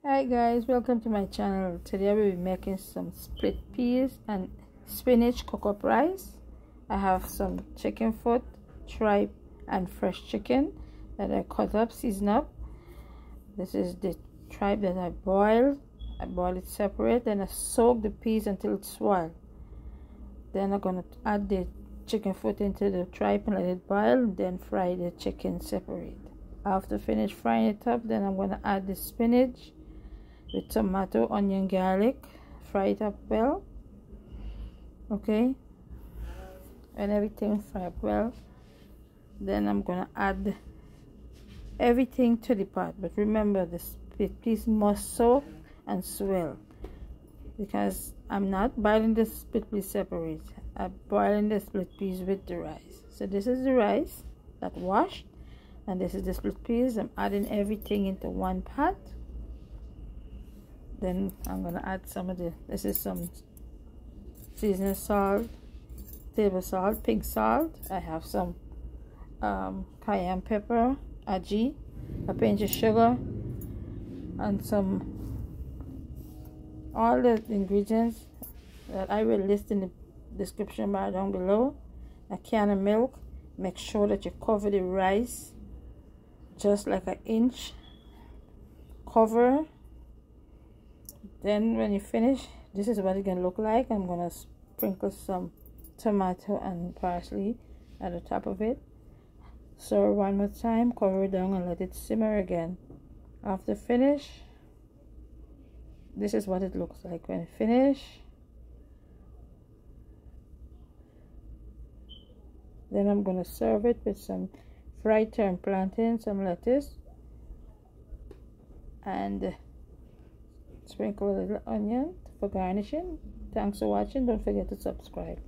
Hi guys, welcome to my channel. Today I will be making some split peas and spinach cook-up rice. I have some chicken foot, tripe and fresh chicken that I cut up, season up. This is the tripe that I boiled. I boil it separate, then I soak the peas until it's swell. Then I'm gonna add the chicken foot into the tripe and let it boil, then fry the chicken separate. After finish frying it up, then I'm gonna add the spinach with tomato, onion, garlic. Fry it up well. Okay, and everything fry up well, then I'm gonna add everything to the pot. But remember, the split peas must soak and swell, because I'm not boiling the split peas separate. I'm boiling the split peas with the rice. So this is the rice that washed, and this is the split peas. I'm adding everything into one pot. Then I'm gonna add some of this is some seasoning salt, table salt, pink salt. I have some cayenne pepper, ají, a pinch of sugar, and all the ingredients that I will list in the description bar down below. A can of milk. Make sure that you cover the rice just like an inch. Cover. Then when you finish, this is what it's gonna look like. I'm gonna sprinkle some tomato and parsley at the top of it. Serve one more time, cover it down and let it simmer again. After finish, this is what it looks like when finish. Then I'm gonna serve it with some fried turned plantain, some lettuce, and sprinkle a little onion for garnishing. Thanks for watching. Don't forget to subscribe.